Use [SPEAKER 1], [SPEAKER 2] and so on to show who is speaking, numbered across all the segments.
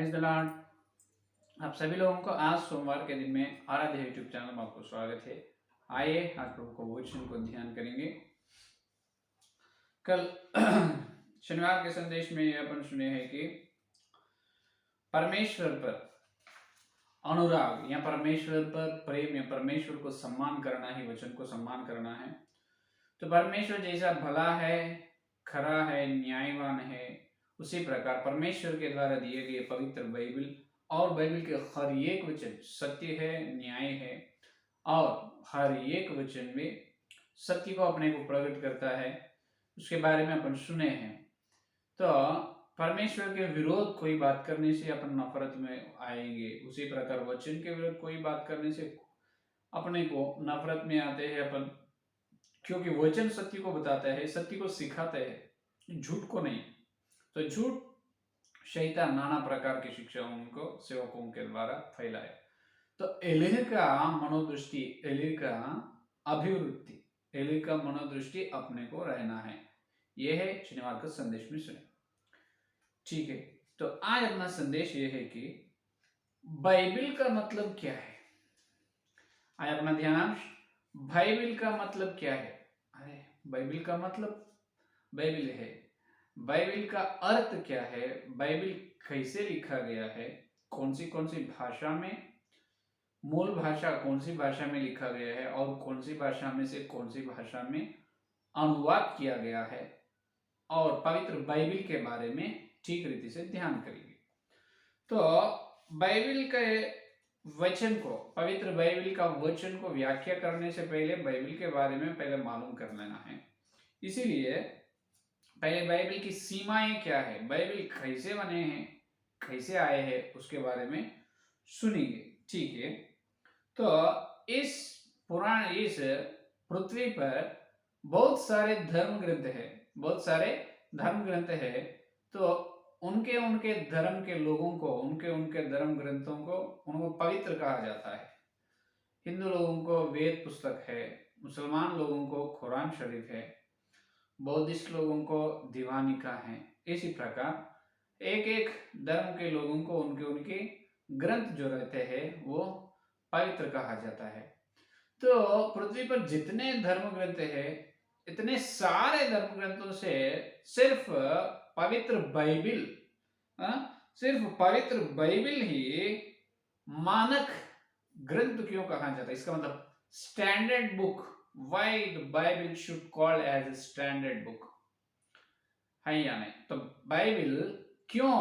[SPEAKER 1] Praise the Lord. आप सभी लोगों को आज सोमवार के दिन में आराध्य यूट्यूब चैनल में आपको स्वागत है। आइए आज प्रभु को वचन को ध्यान करेंगे। कल शनिवार के संदेश में अपन सुने हैं कि परमेश्वर पर अनुराग या परमेश्वर पर प्रेम या परमेश्वर को सम्मान करना ही वचन को सम्मान करना है। तो परमेश्वर जैसा भला है, खरा है, न्यायवान है, उसी प्रकार परमेश्वर के द्वारा दिए गए पवित्र बाइबल और बाइबल के हर एक वचन सत्य है, न्याय है और हर एक वचन में सत्य को अपने को प्रकट करता है। उसके बारे में अपन सुने हैं। तो परमेश्वर के विरोध कोई बात करने से अपन नफरत में आएंगे, उसी प्रकार वचन के विरोध कोई बात करने से अपने को नफरत में आते हैं अपन, क्योंकि वचन सत्य को बताता है, सत्य को सिखाता है, झूठ को नहीं। तो झूठ शैतान नाना प्रकार की शिक्षा उनको सेवकों के द्वारा फैलाया। तो एलिह का मनोदृष्टि, एलिह का अभिवृत्ति, एलिह का मनोदृष्टि अपने को रहना है। यह है शनिवार का संदेश में सुने। ठीक है, तो आज अपना संदेश यह है कि बाइबल का मतलब क्या है। आज अपना ध्यानांश बाइबल का मतलब क्या है। अरे बाइबल का मतलब बाइबल है, बाइबल का अर्थ क्या है, बाइबल कैसे लिखा गया है, कौन सी भाषा में, मूल भाषा कौन सी भाषा में लिखा गया है और कौन सी भाषा में से कौन सी भाषा में अनुवाद किया गया है, और पवित्र बाइबल के बारे में ठीक रीति से ध्यान करेंगे। तो बाइबल के वचन को, पवित्र बाइबल का वचन को व्याख्या करने से पहले बाइबल के बारे में पहले मालूम कर लेना है। इसीलिए पहले बाइबल की सीमाएं क्या है, बाइबल कैसे बने हैं, कैसे आए हैं, उसके बारे में सुनेंगे। ठीक है, तो इस पृथ्वी पर बहुत सारे धर्म ग्रंथ है, बहुत सारे धर्म ग्रंथ है। तो उनके उनके धर्म के लोगों को, उनके उनके धर्म ग्रंथों को उनको पवित्र कहा जाता है। हिंदू लोगों को वेद पुस्तक है, मुसलमान लोगों को कुरान शरीफ है, बौद्धिस्ट लोगों को दीवानिका है। इसी प्रकार एक एक धर्म के लोगों को उनके उनके ग्रंथ जो रहते हैं वो पवित्र कहा जाता है। तो पृथ्वी पर जितने धर्म ग्रंथ है, इतने सारे धर्म ग्रंथों से सिर्फ पवित्र बाइबल, सिर्फ पवित्र बाइबल ही मानक ग्रंथ क्यों कहा जाता है। इसका मतलब standard book, why the Bible should call as a standard book है या नहीं। तो बाइबल क्यों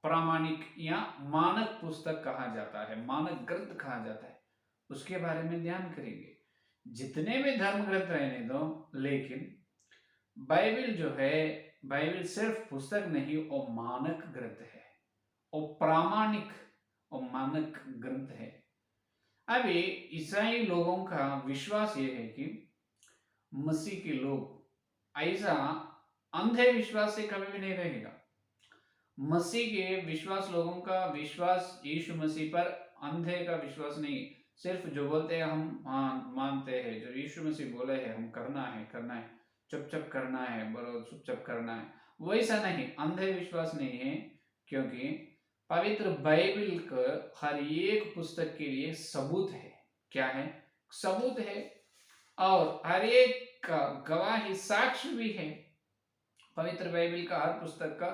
[SPEAKER 1] प्रामाणिक या मानक पुस्तक कहा जाता है, मानक ग्रंथ कहा जाता है, उसके बारे में ध्यान करेंगे। जितने भी धर्म ग्रंथ रहने दो, लेकिन बाइबल जो है, बाइबल सिर्फ पुस्तक नहीं, वो मानक ग्रंथ है, वो प्रामाणिक और मानक ग्रंथ है। अभी ईसाई लोगों का विश्वास ये है कि मसीह के लोग ऐसा अंधे विश्वास से कभी भी नहीं रहेगा। मसीह के विश्वास, लोगों का विश्वास यीशु मसीह पर अंधे का विश्वास नहीं, सिर्फ जो बोलते हैं हम मानते हैं, जो यीशु मसीह बोले हैं हम करना है, चुपचाप करना है, बोलो चुपचाप करना है, वैसा नहीं, अंधे विश्वास नहीं है। क्योंकि पवित्र बाइबल का हर एक पुस्तक के लिए सबूत है। क्या है? सबूत है, और हर एक का गवाही, साक्ष्य भी है। पवित्र बाइबल का हर पुस्तक का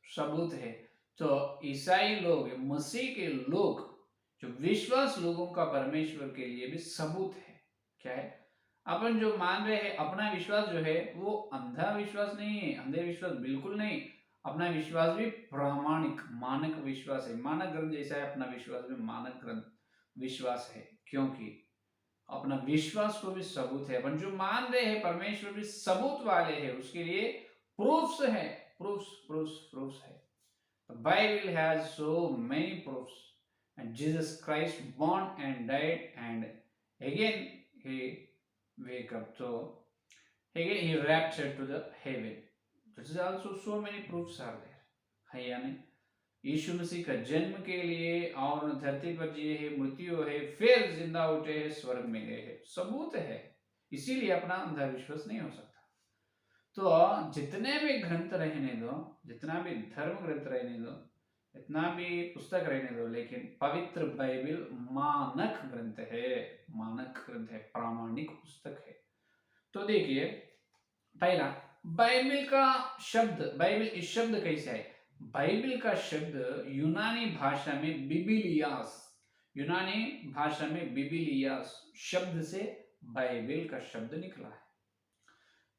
[SPEAKER 1] सबूत है। तो ईसाई लोग, मसीह के लोग, जो विश्वास लोगों का परमेश्वर के लिए भी सबूत है। क्या है? अपन जो मान रहे हैं, अपना विश्वास जो है वो अंधा विश्वास नहीं है, अंधे विश्वास बिल्कुल नहीं। अपना विश्वास भी प्रामाणिक मानक विश्वास है। मानक ग्रंथ जैसा है, अपना विश्वास भी मानक ग्रंथ विश्वास है, क्योंकि अपना विश्वास को भी सबूत है। अपन जो मान रहे हैं परमेश्वर भी सबूत वाले हैं, उसके लिए प्रूफ्स है, प्रूफ्स है। The Bible has so many proofs, and Jesus Christ born and died and again he wake up. So again he raptured to the heaven. This is also so many proofs are there. है या नहीं? यीशु मसीह का जन्म के लिए और धरती पर जिए है, मृत्यु है, फिर जिंदा उठे है, स्वर्ग में गए है, सबूत है। इसीलिए अपना अंधविश्वास नहीं हो सकता। तो जितने भी ग्रंथ रहने दो, जितना भी धर्म ग्रंथ रहने दो, इतना भी पुस्तक रहने दो, लेकिन पवित्र बाइबिल मानक ग्रंथ है, मानक ग्रंथ है, प्रामाणिक पुस्तक है। तो देखिए, पहला, बाइबिल का शब्द, बाइबिल इस शब्द कैसे है? बाइबिल का शब्द यूनानी भाषा में बिबिलियास, यूनानी भाषा में बिबिलियास शब्द से बाइबिल का शब्द निकला है।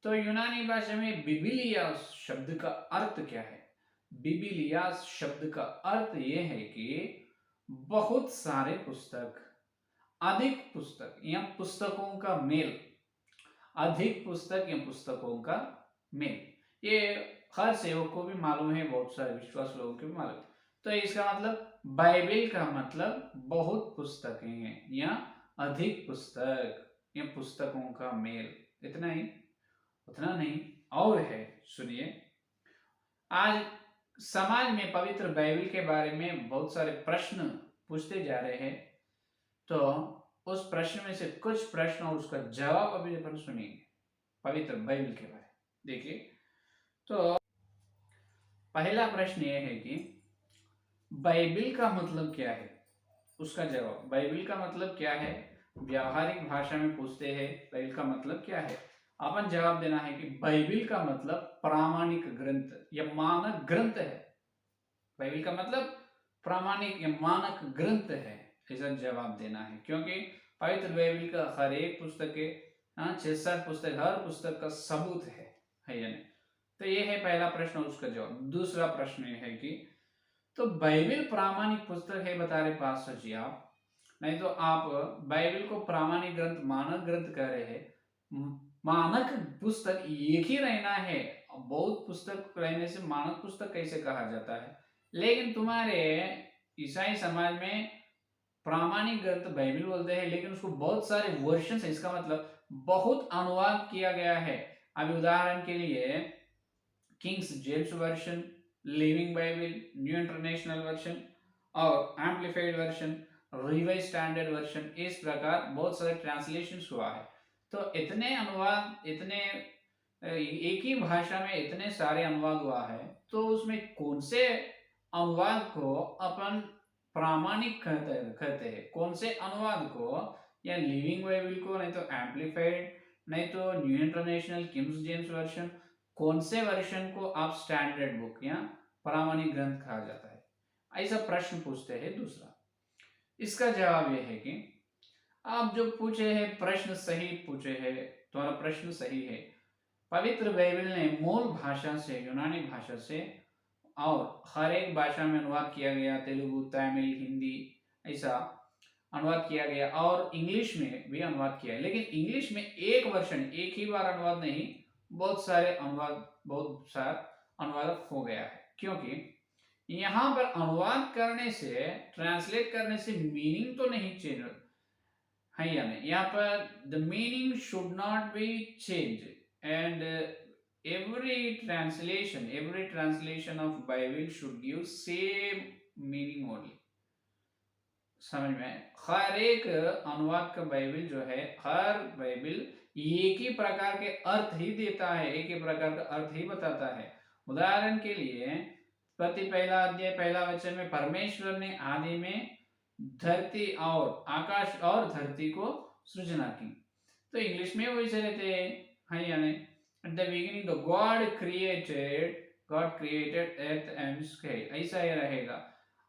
[SPEAKER 1] तो यूनानी भाषा में बिबिलियास शब्द का अर्थ क्या है? बिबिलियास शब्द का अर्थ यह है कि बहुत सारे पुस्तक, अधिक पुस्तक या पुस्तकों का मेल, अधिक पुस्तक या पुस्तकों का मेल। ये हर सेवक को भी मालूम है, बहुत सारे विश्वास लोगों को भी मालूम है। तो इसका मतलब, बाइबिल का मतलब बहुत पुस्तकें हैं या अधिक पुस्तक या पुस्तकों का मेल। इतना ही, उतना नहीं, और है, सुनिए। आज समाज में पवित्र बाइबिल के बारे में बहुत सारे प्रश्न पूछते जा रहे हैं। तो उस प्रश्न में से कुछ प्रश्न और उसका जवाब अभी अपन सुनेंगे पवित्र बाइबिल के बारे में। देखिए, तो पहला प्रश्न यह है कि बाइबिल का मतलब क्या है? उसका जवाब, बाइबिल का मतलब क्या है, व्यावहारिक भाषा में पूछते हैं बाइबिल का मतलब क्या है। अपन जवाब देना है कि बाइबिल का मतलब प्रामाणिक ग्रंथ या मानक ग्रंथ है। बाइबिल का मतलब प्रामाणिक या मानक ग्रंथ है, ऐसा जवाब देना है। क्योंकि पवित्र बाइबिल का हर एक पुस्तक के 6-7 पुस्तक, हर पुस्तक का सबूत है या नहीं? तो ये है पहला प्रश्न और उसका जवाब। दूसरा प्रश्न ये है कि तो बाइबिल प्रामाणिक पुस्तक है बता रहे पास्टर जी आप, नहीं तो आप बाइबिल को प्रामाणिक ग्रंथ, मानक ग्रंथ कह रहे हैं। मानक पुस्तक एक ही रहना है, बहुत पुस्तक रहने से मानक पुस्तक कैसे कहा जाता है? लेकिन तुम्हारे ईसाई समाज में प्रामाणिक ग्रंथ बाइबिल बोलते हैं, लेकिन उसको बहुत सारे वर्षन है, इसका मतलब बहुत अनुवाद किया गया है। अभी उदाहरण के लिए Kings James Version, Living Bible, New International Version और Amplified Version, Revised Standard Version, इस प्रकार बहुत सारे ट्रांसलेशन हुआ है। तो इतने अनुवाद, इतने एक ही भाषा में इतने सारे अनुवाद हुआ है, तो उसमें कौन से अनुवाद को अपन प्रामाणिक कहते हैं, कौन से अनुवाद को, या लिविंग बाइबिल को, नहीं तो एम्पलीफाइड, नहीं तो new international, Kings James version, कौन से वर्जन को आप स्टैंडर्ड बुक या प्रामाणिक ग्रंथ कहा जाता है? ऐसा प्रश्न पूछते हैं। दूसरा, इसका जवाब यह है कि आप जो पूछे हैं प्रश्न सही पूछे हैं, तुम्हारा प्रश्न सही है। पवित्र बाइबल ने मूल भाषा से, यूनानी भाषा से, और हर एक भाषा में अनुवाद किया गया, तेलुगु, तमिल, हिंदी, ऐसा अनुवाद किया गया, और इंग्लिश में भी अनुवाद किया है। लेकिन इंग्लिश में एक वर्षन, एक ही बार अनुवाद नहीं, बहुत सारे अनुवाद, बहुत सारा अनुवाद हो गया है। क्योंकि यहाँ पर अनुवाद करने से, ट्रांसलेट करने से मीनिंग तो नहीं चेंज है या नहीं? यहाँ पर the meaning should not be change, and every translation of Bible should give same meaning only। समझ में? हर एक अनुवाद का बाइबल जो है, हर बाइबल एक ही प्रकार के अर्थ ही देता है, एक ही प्रकार का अर्थ ही बताता है। उदाहरण के लिए प्रति पहला अध्याय पहला वचन में परमेश्वर ने आदि में धरती और आकाश और धरती को सृजना की, तो इंग्लिश में वैसे रहते हैं या नहीं? At the beginning the God created earth and sky, ऐसा ही रहेगा।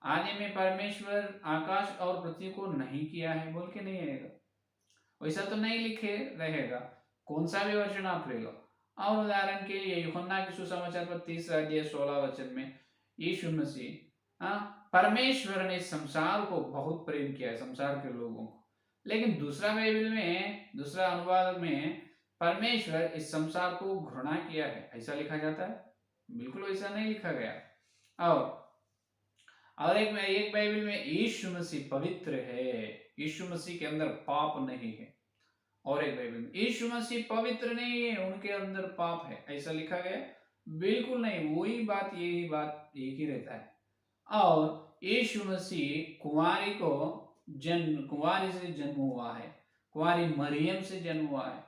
[SPEAKER 1] आदि में परमेश्वर आकाश और पृथ्वी को नहीं किया है बोल के नहीं आएगा, वैसा तो नहीं लिखे रहेगा, कौन सा भी वर्जन आप ले लो। और उदाहरण के लिए यूहन्ना के सुसमाचार पर 3 अध्याय 16 वचन में यीशु मसीह, परमेश्वर ने संसार को बहुत प्रेम किया है, संसार के लोगों को। लेकिन दूसरा बाइबल में, दूसरा अनुवाद में परमेश्वर इस संसार को घृणा किया है, ऐसा लिखा जाता है? बिल्कुल वैसा नहीं लिखा गया। और एक बाइबल में यीशु मसीह पवित्र है, यीशु मसीह के अंदर पाप नहीं है। और एक बाइबल में यीशु मसीह पवित्र नहीं है, उनके अंदर पाप है, ऐसा लिखा गया? बिल्कुल नहीं, वही बात, यही बात एक ही रहता है। और यीशु मसीह कुंवारी से जन्म हुआ है, कुंवारी मरियम से जन्म हुआ है,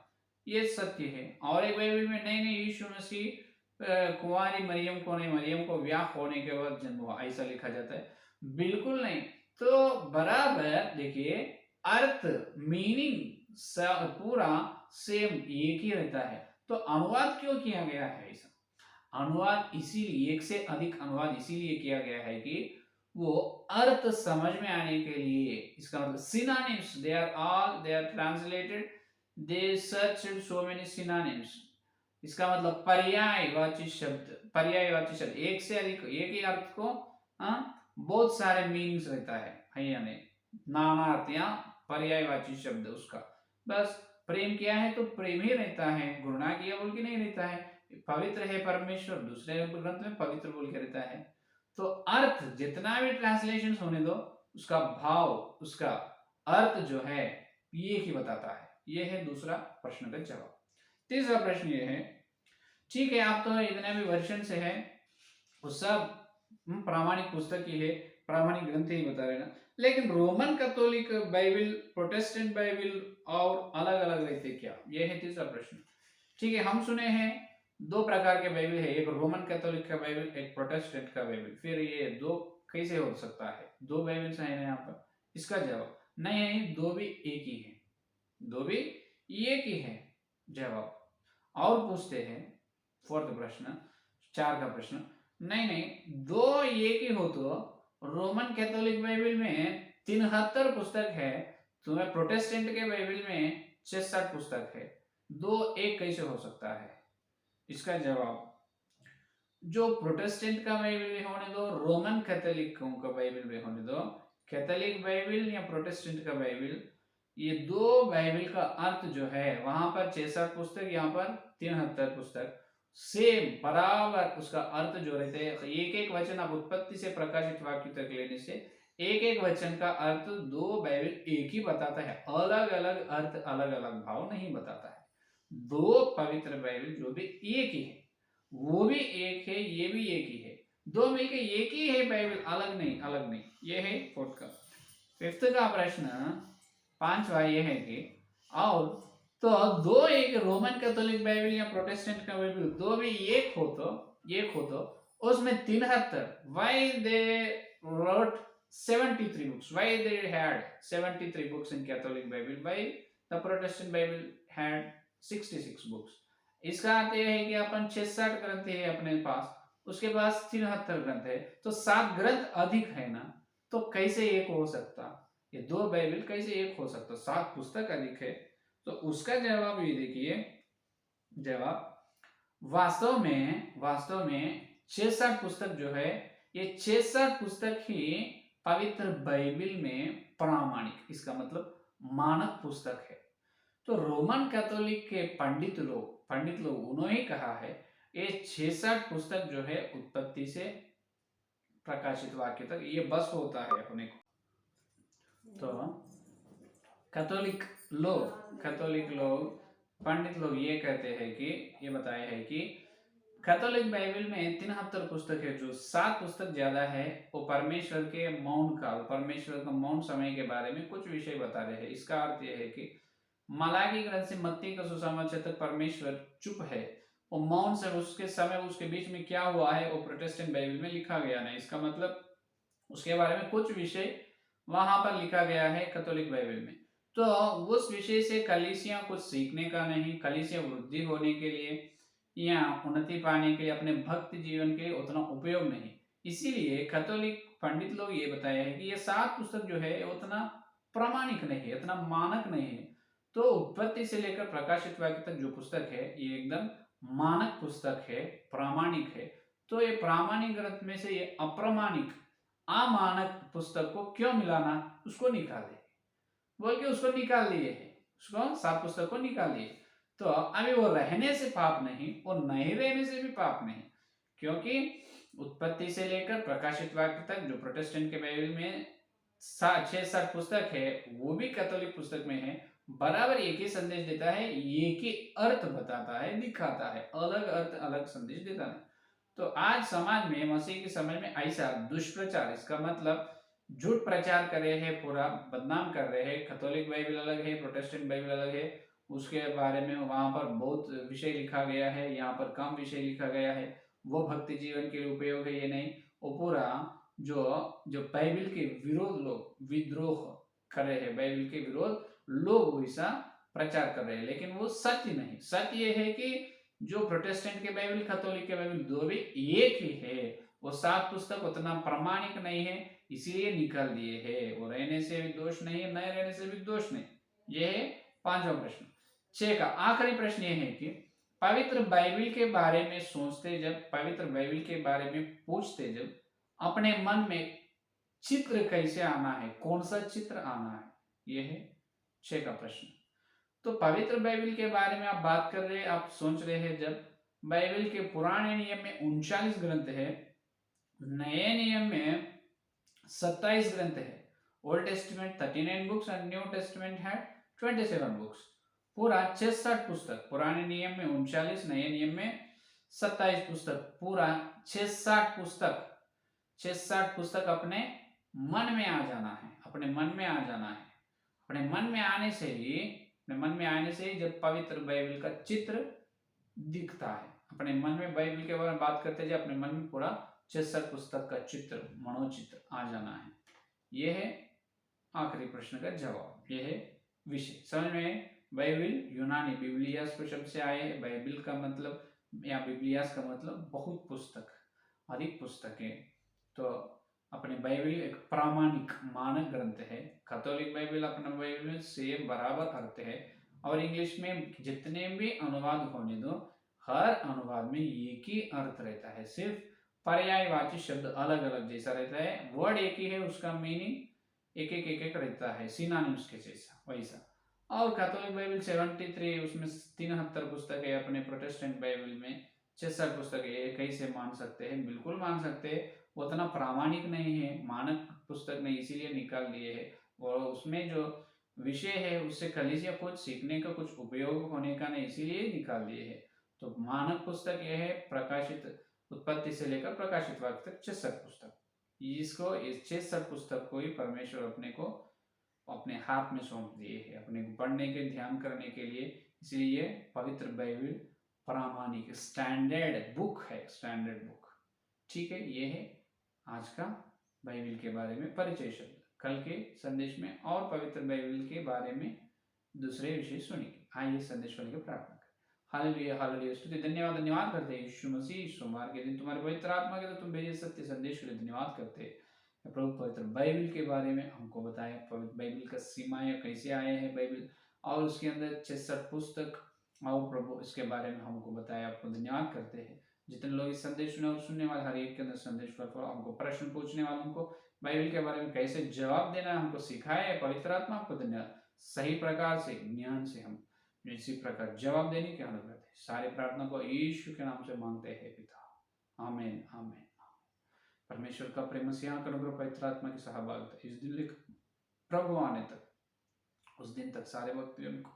[SPEAKER 1] ये सत्य है। और एक बाइबल में नहीं, यीशु मसीह कुंवारी मरियम को नहीं, मरियम को ब्याह होने के बाद जन्म हुआ, ऐसा लिखा जाता है? बिल्कुल नहीं। तो बराबर देखिए, अर्थ मीनिंग पूरा सेम एक ही रहता है। तो अनुवाद क्यों किया गया है ऐसा? अनुवाद इसीलिए, एक से अधिक अनुवाद इसीलिए किया गया है कि वो अर्थ समझ में आने के लिए। इसका मतलब synonyms, they are translated, they search so many synonyms. इसका मतलब पर्यायवाची शब्द, पर्यायवाची शब्द एक से अधिक, एक ही अर्थ को बहुत सारे मीनिंग्स रहता है या नहीं, नाना अर्थ या पर्यायवाची शब्द उसका। बस प्रेम क्या है तो प्रेम ही रहता है, घृणा किया बोल के नहीं रहता है। पवित्र है परमेश्वर, दूसरे ग्रंथ में पवित्र बोल के रहता है। तो अर्थ जितना भी ट्रांसलेशन होने दो, उसका भाव, उसका अर्थ जो है ये ही बताता है। ये है दूसरा प्रश्न का जवाब। तीसरा प्रश्न ये है, ठीक है आप तो इतने भी वर्षन से है, वो सब प्रामाणिक पुस्तक ही है, प्रामाणिक ग्रंथ ही बता रहे ना, लेकिन Roman Catholic Bible, Protestant Bible और अलग अलग रहते क्या? ये है तीसरा प्रश्न। ठीक है, हम सुने हैं दो प्रकार के बाइबल है, एक रोमन कैथोलिक का बाइबल, एक प्रोटेस्टेंट का बाइबल। फिर ये दो कैसे हो सकता है? दो बाइबल है ना यहाँ पर। इसका जवाब नहीं नहीं, दो भी एक ही है, दो भी एक ही है जवाब। और पूछते हैं फोर्थ प्रश्न, चार का प्रश्न, नहीं नहीं, दो एक ही हो तो रोमन कैथोलिक बाइबल में 73 पुस्तक है, तुम्हें प्रोटेस्टेंट के बाइबल में 66 पुस्तक है, दो एक कैसे हो सकता है? इसका जवाब, जो प्रोटेस्टेंट का बाइबल में होने दो, रोमन कैथोलिकों का बाइबल में होने दो, कैथोलिक बाइबल या प्रोटेस्टेंट का बाइबल, ये दो बाइबल का अर्थ जो है, वहां पर 66 पुस्तक, यहाँ पर 73 पुस्तक, सेम बराबर उसका अर्थ जो रहते हैं। एक एक वचन आप उत्पत्ति से प्रकाशित वाक्य तक लेने से एक एक वचन का अर्थ दो बाइबल एक ही बताता है, अलग अलग अर्थ, अलग अलग भाव नहीं बताता है। दो पवित्र बाइबल जो भी एक ही है, वो भी एक है, ये भी एक ही है, दो मिलके एक ही है बाइबल, अलग नहीं, अलग नहीं। ये है फोर्थ का। फिफ्थ का प्रश्न, पांचवा ये है कि और तो दो एक रोमन कैथोलिक बाइबल या प्रोटेस्टेंट का बाइबल दो भी एक हो तो उसमें 73, why they wrote 73 books, why they had 73 books in Catholic Bible, why the Protestant Bible had 66 books? इसका अर्थ यह है कि अपन 66 ग्रंथ है अपने पास, उसके पास 73 ग्रंथ है, तो 7 ग्रंथ अधिक है ना, तो कैसे एक हो सकता? ये दो बाइबल कैसे एक हो सकता? 7 पुस्तक अधिक है। तो उसका जवाब ये देखिए, जवाब वास्तव में 66 पुस्तक जो है, ये 66 पुस्तक ही पवित्र बाइबल में प्रामाणिक, इसका मतलब मानक पुस्तक है। तो रोमन कैथोलिक के पंडित लोग उन्होंने ही कहा है ये 66 पुस्तक जो है उत्पत्ति से प्रकाशित वाक्य तक ये बस होता है अपने को। तो कैथोलिक लोग पंडित लोग ये कहते हैं कि, ये बताया है कि कैथोलिक बाइबल में 73 पुस्तक है, जो 7 पुस्तक ज्यादा है, वो परमेश्वर के मौन काल, परमेश्वर का मौन समय के बारे में कुछ विषय बता रहे हैं। इसका अर्थ यह है कि मलाकी ग्रंथ से मत्ती का सुसमाचार तक परमेश्वर चुप है, वो मौन से, उसके समय उसके बीच में क्या हुआ है वो प्रोटेस्टेंट बाइबल में लिखा गया नहीं। इसका मतलब उसके बारे में कुछ विषय वहां पर लिखा गया है कैथोलिक बाइबल में, तो उस विषय से कलीसिया कुछ सीखने का नहीं, कलीसिया वृद्धि होने के लिए या उन्नति पाने के लिए, अपने भक्ति जीवन के लिए उतना उपयोग नहीं। इसीलिए कैथोलिक पंडित लोग ये बताया है कि ये 7 पुस्तक जो है उतना प्रामाणिक नहीं है, उतना मानक नहीं है। तो उत्पत्ति से लेकर प्रकाशित वाक्य तक जो पुस्तक है ये एकदम मानक पुस्तक है, प्रामाणिक है। तो ये प्रामाणिक ग्रंथ में से ये अप्रामाणिक, अमानक पुस्तक को क्यों मिलाना, उसको निकाले बोल के उसको निकाल दिए है, उसको 7 पुस्तक को निकाल दिए। तो अभी वो रहने से पाप नहीं, वो नहीं रहने से भी पाप नहीं, क्योंकि उत्पत्ति से लेकर प्रकाशित वाक्य तक जो प्रोटेस्टेंट के बाइबल में 6-7 पुस्तक है, वो भी कैथोलिक पुस्तक में है, बराबर एक ही संदेश देता है, एक ही अर्थ बताता है, दिखाता है, अलग अर्थ अलग संदेश देता है। तो आज समाज में, मसीह की समझ में ऐसा दुष्प्रचार, इसका मतलब झूठ प्रचार कर रहे हैं, पूरा बदनाम कर रहे हैं, कैथोलिक बाइबल अलग है, प्रोटेस्टेंट बाइबल अलग है, उसके बारे में वहाँ पर बहुत विषय लिखा गया है, यहाँ पर कम विषय लिखा गया है, वो भक्ति जीवन के लिए उपयोग है ये नहीं। वो पूरा जो जो बाइबल के विरोध लोग विद्रोह कर रहे हैं, बाइबल के विरोध लोग वैसा प्रचार कर रहे हैं, लेकिन वो सत्य नहीं। सत्य ये है कि जो प्रोटेस्टेंट के बाइबल, कैथोलिक के बाइबल दो भी एक ही है। वो 7 पुस्तक उतना प्रामाणिक नहीं है, इसीलिए निकाल दिए है। वो रहने से भी दोष नहीं है, नए रहने से भी दोष नहीं। ये है 5वां प्रश्न। 6 का आखिरी प्रश्न ये है कि पवित्र बाइबल के बारे में सोचते जब, पवित्र बाइबल के बारे में पूछते जब, अपने मन में चित्र कैसे आना है, कौन सा चित्र आना है, ये है 6 का प्रश्न। तो पवित्र बाइबल के बारे में आप बात कर रहे हैं, आप सोच रहे हैं जब बाइबल के पुराने नियम में 39 ग्रंथ है, नए नियम में 27 ग्रंथ है। ओल्ड टेस्टमेंट 39 बुक्स और न्यू टेस्टमेंट है 27 बुक्स। पूरा 66 पुस्तक, पुराने नियम में 39, नए नियम में 27 पुस्तक, पूरा 66 पुस्तक। 66 पुस्तक अपने मन में आ जाना है, अपने मन में आ जाना है। अपने मन में आने से ही, अपने मन में आने से ही जब पवित्र बाइबल का चित्र दिखता है, अपने मन में बाइबल के बारे में बात करते जाए, अपने मन में पूरा 66 पुस्तक का चित्र, मनोचित्र आ जाना है। यह है आखिरी प्रश्न का जवाब, यह है विषय। समझ में? बाइबल यूनानी बिब्लियास को शब्द से आए हैं। बाइबल का मतलब या बिब्लियास का मतलब बहुत पुस्तक, अधिक पुस्तकें। तो अपने बाइबल एक प्रामाणिक मानक ग्रंथ है। कैथोलिक बाइबल अपना बाइबल से बराबर अर्थ है, और इंग्लिश में जितने भी अनुवाद होने दो, हर अनुवाद में एक ही अर्थ रहता है, सिर्फ पर्यायवाची शब्द अलग अलग जैसा रहता है, वर्ड एक ही है, उसका मीनिंग एक एक रहता है, सिनोनिम्स के जैसा वैसा। और कैथोलिक बाइबल 73, उसमें 73 पुस्तक है। अपने प्रोटेस्टेंट बाइबल में 66 पुस्तक है। कैसे मान सकते हैं? बिल्कुल मान सकते हैं, उतना प्रामाणिक नहीं है, मानक पुस्तक नहीं, इसीलिए निकाल दिए है। और उसमें जो विषय है उससे कलीसिया कुछ सीखने का, कुछ उपयोग होने का नहीं, इसीलिए निकाल दिए है। तो मानक पुस्तक यह है, प्रकाशित उत्पत्ति से लेकर प्रकाशित वाक्य तक 66 पुस्तक। इसको, इस 66 पुस्तक को ही परमेश्वर अपने को अपने हाथ में सौंप दिए है, अपने पढ़ने के, ध्यान करने के लिए। इसलिए पवित्र बाइबल प्रामाणिक स्टैंडर्ड बुक है, स्टैंडर्ड बुक। ठीक है, ये है आज का बाइबल के बारे में परिचय शब्द। कल के संदेश में और पवित्र बाइबल के बारे में दूसरे विषय सुनेंगे। आइए संदेश वाले की प्रार्थना करें। हालेलुया, हालेलुया, स्तुति, धन्यवाद, धन्यवाद करते हैं यीशु मसीह। सोमवार के दिन तुम्हारे पवित्र आत्मा के तो तुम भेजे सत्य संदेश के लिए धन्यवाद करते हैं। प्रभु पवित्र बाइबल के बारे में हमको बताया, पवित्र बाइबल का सीमाएं कैसे आए हैं बाइबल, और उसके अंदर 66 पुस्तक, और प्रभु इसके बारे में हमको बताया। आपको धन्यवाद करते हैं। जितने लोग इस संदेश सुने और सुनने वाले, हर एक के अंदर संदेश पर हमको प्रश्न पूछने वालों को बाइबल के बारे में कैसे जवाब देना है हमको सिखाया है पवित्र आत्मा। आपको धन्यवाद। सही प्रकार से, ज्ञान से हम इसी प्रकार जवाब देने की अनुग्रह है। सारी प्रार्थना को यीशु के नाम से मांगते हैं पिता, आमीन, आमीन। परमेश्वर का प्रेम से यहाँ अनुग्रह, पवित्र आत्मा की सहभागिता इस दिन लेकर प्रभु आने तक, उस दिन तक सारे व्यक्तियों को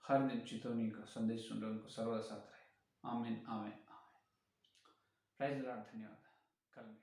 [SPEAKER 1] हर दिन चितौनी का संदेश सुन रहे उनको सर्वदा साथ रहे। आमीन, आमीन, आमीन। Praise the Lord. धन्यवाद। कल